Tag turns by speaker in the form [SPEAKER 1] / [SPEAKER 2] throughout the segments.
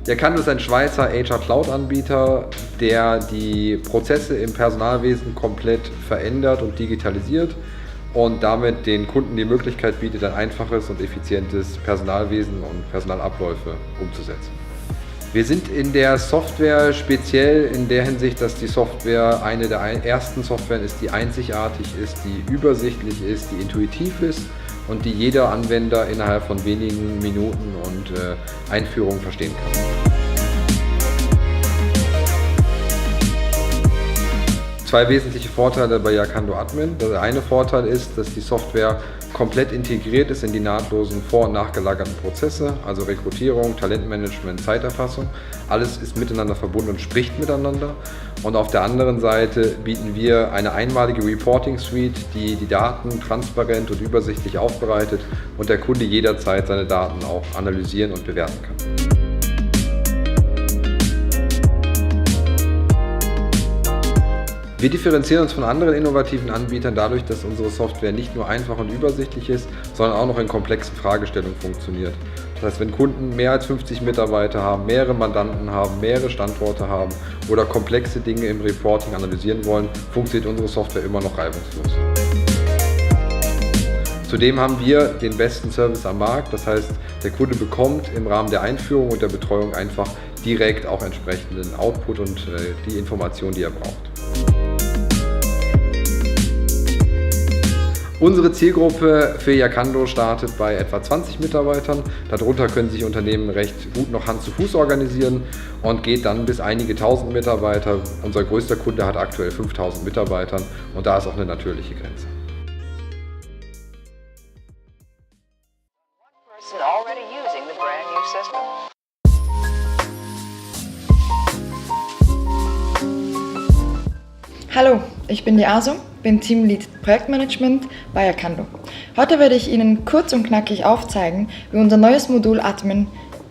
[SPEAKER 1] Yacanto ist ein Schweizer HR-Cloud-Anbieter, der die Prozesse im Personalwesen komplett verändert und digitalisiert und damit den Kunden die Möglichkeit bietet, ein einfaches und effizientes Personalwesen und Personalabläufe umzusetzen. Wir sind in der Software speziell in der Hinsicht, dass die Software eine der ersten Softwaren ist, die einzigartig ist, die übersichtlich ist, die intuitiv ist und die jeder Anwender innerhalb von wenigen Minuten und Einführung verstehen kann. Zwei wesentliche Vorteile bei Yacanto Admin. Der eine Vorteil ist, dass die Software komplett integriert ist in die nahtlosen vor- und nachgelagerten Prozesse, also Rekrutierung, Talentmanagement, Zeiterfassung. Alles ist miteinander verbunden und spricht miteinander. Und auf der anderen Seite bieten wir eine einmalige Reporting-Suite, die die Daten transparent und übersichtlich aufbereitet und der Kunde jederzeit seine Daten auch analysieren und bewerten kann. Wir differenzieren uns von anderen innovativen Anbietern dadurch, dass unsere Software nicht nur einfach und übersichtlich ist, sondern auch noch in komplexen Fragestellungen funktioniert. Das heißt, wenn Kunden mehr als 50 Mitarbeiter haben, mehrere Mandanten haben, mehrere Standorte haben oder komplexe Dinge im Reporting analysieren wollen, funktioniert unsere Software immer noch reibungslos. Zudem haben wir den besten Service am Markt, das heißt, der Kunde bekommt im Rahmen der Einführung und der Betreuung einfach direkt auch entsprechenden Output und die Informationen, die er braucht. Unsere Zielgruppe für Yacanto startet bei etwa 20 Mitarbeitern. Darunter können sich Unternehmen recht gut noch Hand zu Fuß organisieren und geht dann bis einige tausend Mitarbeiter. Unser größter Kunde hat aktuell 5000 Mitarbeitern und da ist auch eine natürliche Grenze.
[SPEAKER 2] Hallo, ich bin die Asu, bin Teamlead Projektmanagement bei Yacanto. Heute werde ich Ihnen kurz und knackig aufzeigen, wie unser neues Modul Admin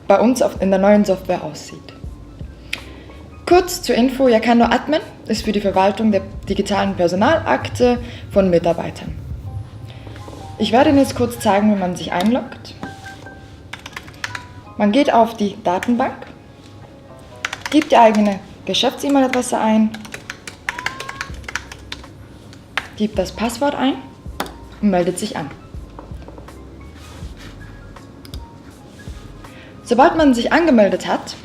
[SPEAKER 2] bei uns in der neuen Software aussieht. Kurz zur Info, Yacanto Admin ist für die Verwaltung der digitalen Personalakte von Mitarbeitern. Ich werde Ihnen jetzt kurz zeigen, wie man sich einloggt. Man geht auf die Datenbank, gibt die eigene Geschäfts-E-Mail-Adresse ein, gibt das Passwort ein und meldet sich an. Sobald man sich angemeldet hat,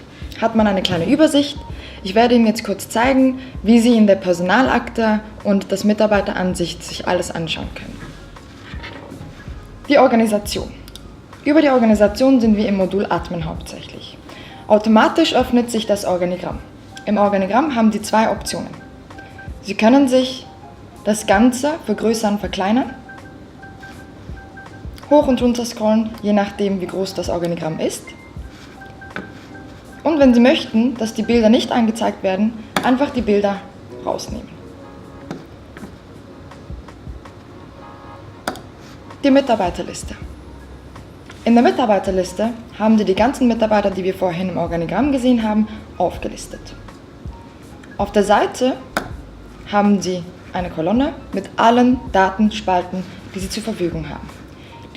[SPEAKER 2] hat man eine kleine Übersicht. Ich werde Ihnen jetzt kurz zeigen, wie Sie in der Personalakte und das Mitarbeiteransicht sich alles anschauen können. Die Organisation. Über die Organisation sind wir im Modul Admin hauptsächlich. Automatisch öffnet sich das Organigramm. Im Organigramm haben Sie zwei Optionen. Sie können sich das Ganze vergrößern, verkleinern, hoch und runter scrollen, je nachdem wie groß das Organigramm ist. Und wenn Sie möchten, dass die Bilder nicht angezeigt werden, einfach die Bilder rausnehmen. Die Mitarbeiterliste. In der Mitarbeiterliste haben Sie die ganzen Mitarbeiter, die wir vorhin im Organigramm gesehen haben, aufgelistet. Auf der Seite haben Sie eine Kolonne mit allen Datenspalten, die Sie zur Verfügung haben.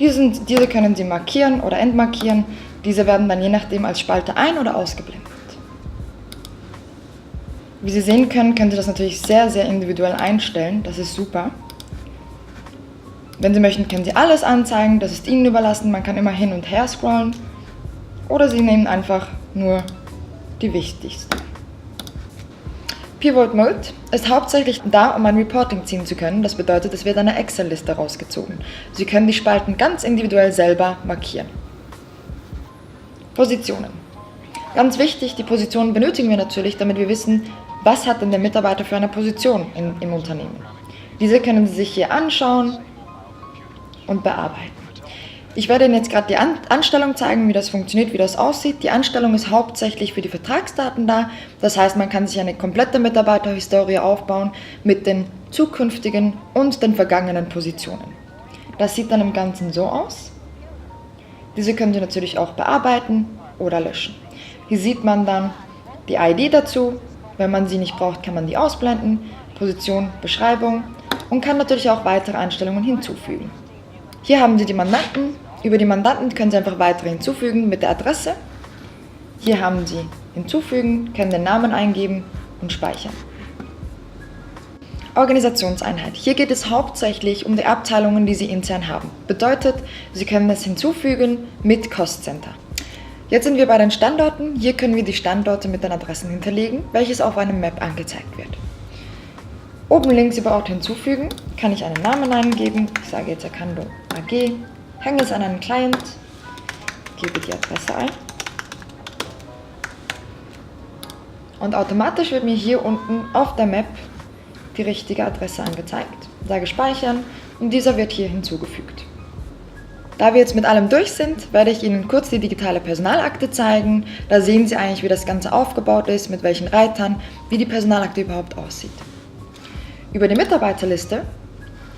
[SPEAKER 2] Diese können Sie markieren oder entmarkieren. Diese werden dann je nachdem als Spalte ein- oder ausgeblendet. Wie Sie sehen können, können Sie das natürlich sehr, sehr individuell einstellen. Das ist super. Wenn Sie möchten, können Sie alles anzeigen. Das ist Ihnen überlassen. Man kann immer hin und her scrollen. Oder Sie nehmen einfach nur die wichtigsten. Pivot Mode ist hauptsächlich da, um ein Reporting ziehen zu können. Das bedeutet, es wird eine Excel-Liste rausgezogen. Sie können die Spalten ganz individuell selber markieren. Positionen. Ganz wichtig, die Positionen benötigen wir natürlich, damit wir wissen, was hat denn der Mitarbeiter für eine Position im Unternehmen. Diese können Sie sich hier anschauen und bearbeiten. Ich werde Ihnen jetzt gerade die Anstellung zeigen, wie das funktioniert, wie das aussieht. Die Anstellung ist hauptsächlich für die Vertragsdaten da. Das heißt, man kann sich eine komplette Mitarbeiterhistorie aufbauen mit den zukünftigen und den vergangenen Positionen. Das sieht dann im Ganzen so aus. Diese können Sie natürlich auch bearbeiten oder löschen. Hier sieht man dann die ID dazu. Wenn man sie nicht braucht, kann man die ausblenden. Position, Beschreibung und kann natürlich auch weitere Einstellungen hinzufügen. Hier haben Sie die Mandanten. Über die Mandanten können Sie einfach weitere hinzufügen mit der Adresse. Hier haben Sie hinzufügen, können den Namen eingeben und speichern. Organisationseinheit. Hier geht es hauptsächlich um die Abteilungen, die Sie intern haben. Bedeutet, Sie können es hinzufügen mit Cost Center. Jetzt sind wir bei den Standorten. Hier können wir die Standorte mit den Adressen hinterlegen, welches auf einem Map angezeigt wird. Oben links über Ort hinzufügen, kann ich einen Namen eingeben. Ich sage jetzt Erkando AG, hänge es an einen Client, gebe die Adresse ein. Und automatisch wird mir hier unten auf der Map die richtige Adresse angezeigt. Sage speichern und dieser wird hier hinzugefügt. Da wir jetzt mit allem durch sind, werde ich Ihnen kurz die digitale Personalakte zeigen. Da sehen Sie eigentlich, wie das Ganze aufgebaut ist, mit welchen Reitern, wie die Personalakte überhaupt aussieht. Über die Mitarbeiterliste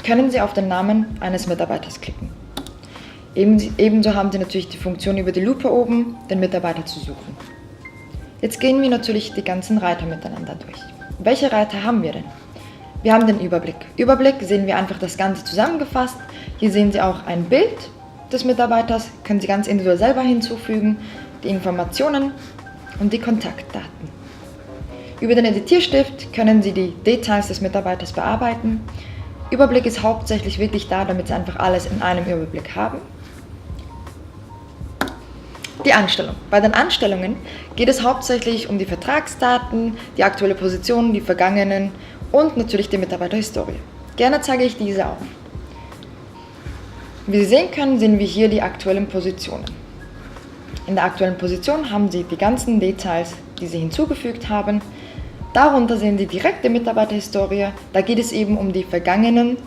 [SPEAKER 2] können Sie auf den Namen eines Mitarbeiters klicken. Ebenso haben Sie natürlich die Funktion über die Lupe oben, den Mitarbeiter zu suchen. Jetzt gehen wir natürlich die ganzen Reiter miteinander durch. Welche Reiter haben wir denn? Wir haben den Überblick. Überblick sehen wir einfach das Ganze zusammengefasst. Hier sehen Sie auch ein Bild des Mitarbeiters, können Sie ganz individuell selber hinzufügen, die Informationen und die Kontaktdaten. Über den Editierstift können Sie die Details des Mitarbeiters bearbeiten. Überblick ist hauptsächlich wirklich da, damit Sie einfach alles in einem Überblick haben. Die Anstellung. Bei den Anstellungen geht es hauptsächlich um die Vertragsdaten, die aktuelle Position, die vergangenen und natürlich die Mitarbeiterhistorie. Gerne zeige ich diese auf. Wie Sie sehen können, sehen wir hier die aktuellen Positionen. In der aktuellen Position haben Sie die ganzen Details, die Sie hinzugefügt haben. Darunter sehen Sie direkt die Mitarbeiterhistorie. Da geht es eben um die vergangenen,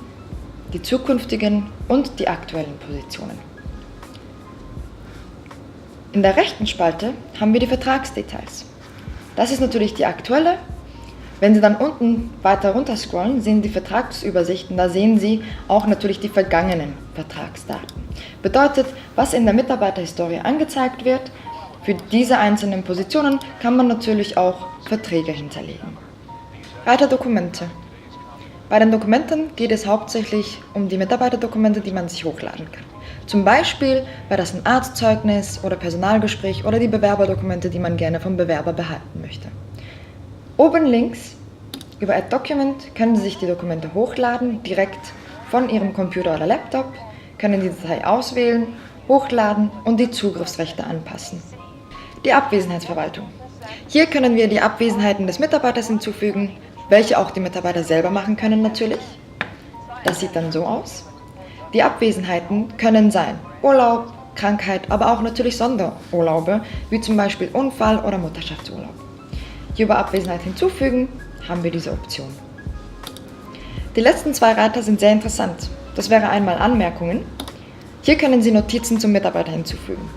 [SPEAKER 2] die zukünftigen und die aktuellen Positionen. In der rechten Spalte haben wir die Vertragsdetails. Das ist natürlich die aktuelle. Wenn Sie dann unten weiter runter scrollen, sehen Sie die Vertragsübersichten. Da sehen Sie auch natürlich die vergangenen Vertragsdaten. Bedeutet, was in der Mitarbeiterhistorie angezeigt wird, für diese einzelnen Positionen kann man natürlich auch Verträge hinterlegen. Reiter Dokumente. Bei den Dokumenten geht es hauptsächlich um die Mitarbeiterdokumente, die man sich hochladen kann. Zum Beispiel wäre das ein Arztzeugnis oder Personalgespräch oder die Bewerberdokumente, die man gerne vom Bewerber behalten möchte. Oben links über Add Document können Sie sich die Dokumente hochladen, direkt von Ihrem Computer oder Laptop, können die Datei auswählen, hochladen und die Zugriffsrechte anpassen. Die Abwesenheitsverwaltung. Hier können wir die Abwesenheiten des Mitarbeiters hinzufügen, welche auch die Mitarbeiter selber machen können natürlich. Das sieht dann so aus. Die Abwesenheiten können sein Urlaub, Krankheit, aber auch natürlich Sonderurlaube, wie zum Beispiel Unfall oder Mutterschaftsurlaub. Hier über Abwesenheit hinzufügen, haben wir diese Option. Die letzten zwei Reiter sind sehr interessant. Das wäre einmal Anmerkungen. Hier können Sie Notizen zum Mitarbeiter hinzufügen.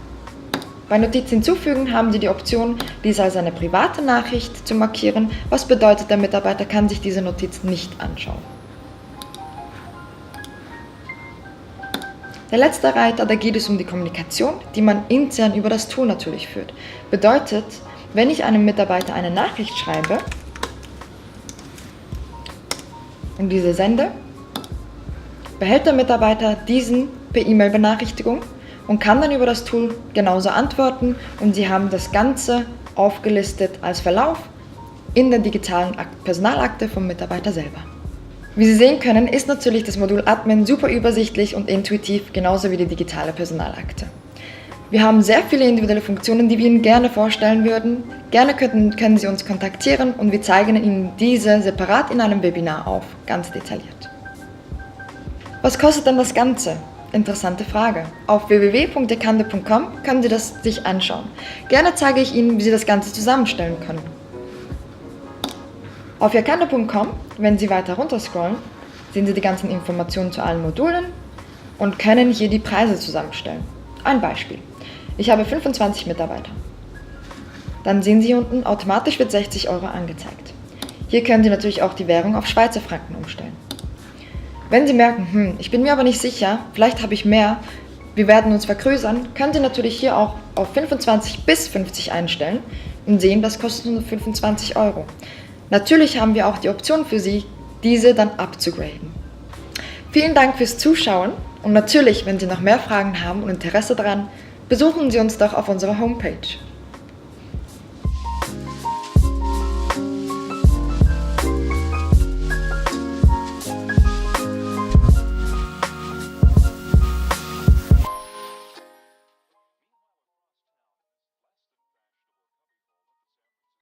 [SPEAKER 2] Bei Notiz hinzufügen haben Sie die Option, dies als eine private Nachricht zu markieren, was bedeutet, der Mitarbeiter kann sich diese Notiz nicht anschauen. Der letzte Reiter, da geht es um die Kommunikation, die man intern über das Tool natürlich führt. Bedeutet, wenn ich einem Mitarbeiter eine Nachricht schreibe und diese sende, behält der Mitarbeiter diesen per E-Mail-Benachrichtigung und kann dann über das Tool genauso antworten und Sie haben das Ganze aufgelistet als Verlauf in der digitalen Personalakte vom Mitarbeiter selber. Wie Sie sehen können, ist natürlich das Modul Admin super übersichtlich und intuitiv, genauso wie die digitale Personalakte. Wir haben sehr viele individuelle Funktionen, die wir Ihnen gerne vorstellen würden. Gerne können Sie uns kontaktieren und wir zeigen Ihnen diese separat in einem Webinar auf, ganz detailliert. Was kostet denn das Ganze? Interessante Frage. Auf www.ekando.com können Sie das sich anschauen. Gerne zeige ich Ihnen, wie Sie das Ganze zusammenstellen können. Auf ekando.com, wenn Sie weiter runter scrollen, sehen Sie die ganzen Informationen zu allen Modulen und können hier die Preise zusammenstellen. Ein Beispiel. Ich habe 25 Mitarbeiter. Dann sehen Sie unten, automatisch wird 60 € angezeigt. Hier können Sie natürlich auch die Währung auf Schweizer Franken umstellen. Wenn Sie merken, ich bin mir aber nicht sicher, vielleicht habe ich mehr, wir werden uns vergrößern, können Sie natürlich hier auch auf 25 bis 50 einstellen und sehen, das kostet nur 25 €. Natürlich haben wir auch die Option für Sie, diese dann abzugraden. Vielen Dank fürs Zuschauen und natürlich, wenn Sie noch mehr Fragen haben und Interesse daran, besuchen Sie uns doch auf unserer Homepage.